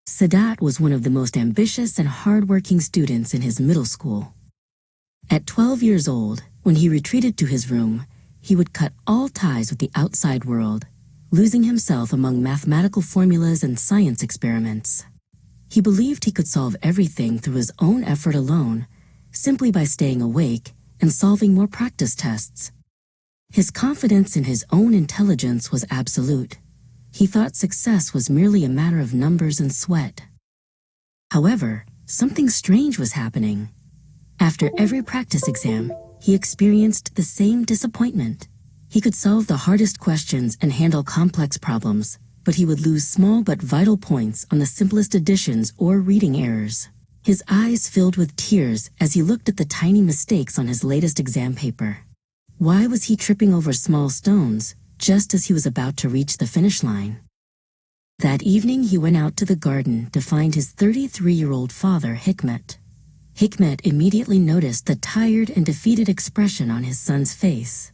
Sadat was one of the most ambitious and hard-working students in his middle school. At 12 years old, when he retreated to his room, he would cut all ties with the outside world, losing himself among mathematical formulas and science experiments. He believed he could solve everything through his own effort alone, simply by staying awake and solving more practice tests. His confidence in his own intelligence was absolute. He thought success was merely a matter of numbers and sweat. However, something strange was happening. After every practice exam, he experienced the same disappointment. He could solve the hardest questions and handle complex problems, but he would lose small but vital points on the simplest additions or reading errors. His eyes filled with tears as he looked at the tiny mistakes on his latest exam paper. Why was he tripping over small stones just as he was about to reach the finish line? That evening he went out to the garden to find his 33-year-old father, Hikmet. Hikmet immediately noticed the tired and defeated expression on his son's face.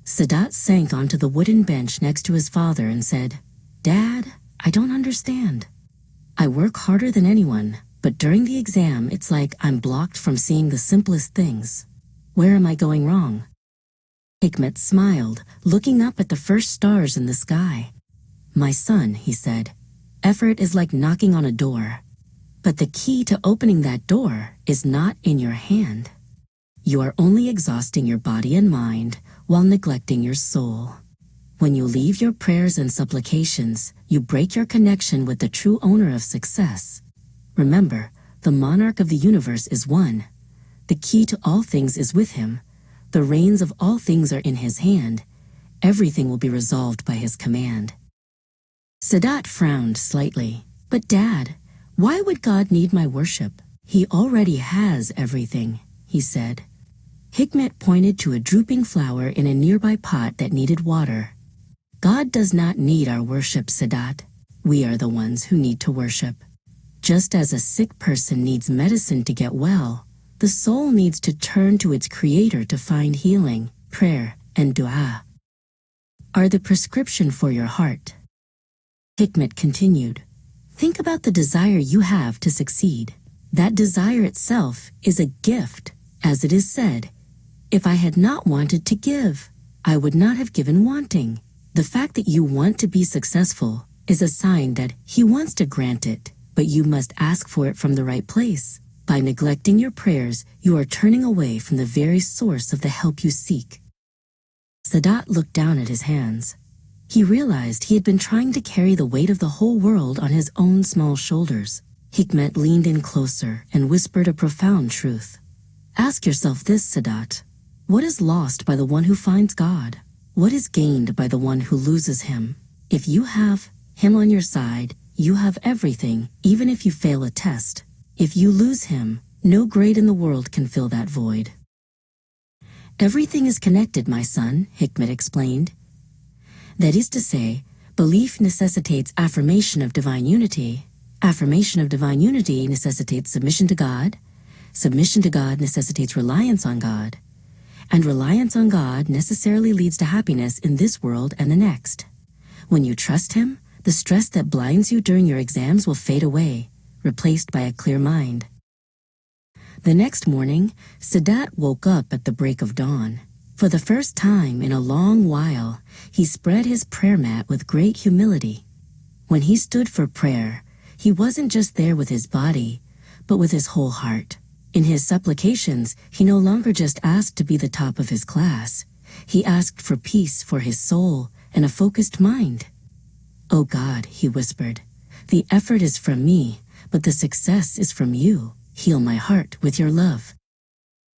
Sadat sank onto the wooden bench next to his father and said, "Dad, I don't understand. I work harder than anyone, but during the exam it's like I'm blocked from seeing the simplest things. Where am I going wrong?" Hikmet smiled, looking up at the first stars in the sky. "My son," he said, "effort is like knocking on a door. But the key to opening that door is not in your hand. You are only exhausting your body and mind while neglecting your soul. When you leave your prayers and supplications, you break your connection with the true owner of success. Remember, the monarch of the universe is one. The key to all things is with him. The reins of all things are in his hand. Everything will be resolved by his command." Sadat frowned slightly. "But Dad, why would God need my worship? He already has everything," he said. Hikmet pointed to a drooping flower in a nearby pot that needed water. "God does not need our worship, Sadat. We are the ones who need to worship. Just as a sick person needs medicine to get well, the soul needs to turn to its creator to find healing. Prayer and dua are the prescription for your heart." Hikmet continued, "Think about the desire you have to succeed. That desire itself is a gift. As it is said, if I had not wanted to give, I would not have given wanting. The fact that you want to be successful is a sign that He wants to grant it, but you must ask for it from the right place. By neglecting your prayers, you are turning away from the very source of the help you seek." Sadat looked down at his hands. He realized he had been trying to carry the weight of the whole world on his own small shoulders. Hikmet leaned in closer and whispered a profound truth. "Ask yourself this, Sadat. What is lost by the one who finds God? What is gained by the one who loses Him? If you have Him on your side, you have everything, even if you fail a test. If you lose Him, no grade in the world can fill that void." "Everything is connected, my son," Hikmet explained. "That is to say, belief necessitates affirmation of divine unity. Affirmation of divine unity necessitates submission to God. Submission to God necessitates reliance on God. And reliance on God necessarily leads to happiness in this world and the next. When you trust Him, the stress that blinds you during your exams will fade away, replaced by a clear mind." The next morning, Sadat woke up at the break of dawn. For the first time in a long while, he spread his prayer mat with great humility. When he stood for prayer, he wasn't just there with his body, but with his whole heart. In his supplications, he no longer just asked to be the top of his class. He asked for peace for his soul and a focused mind. "Oh God," he whispered, "the effort is from me, but the success is from you. Heal my heart with your love."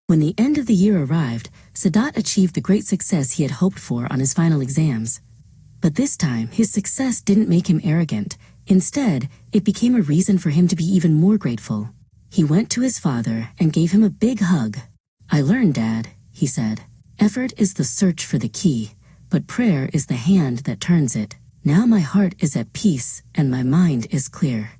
When the end of the year arrived, Sadat achieved the great success he had hoped for on his final exams. But this time, his success didn't make him arrogant. Instead, it became a reason for him to be even more grateful. He went to his father and gave him a big hug. "I learned, Dad," he said. "Effort is the search for the key, but prayer is the hand that turns it. Now my heart is at peace and my mind is clear."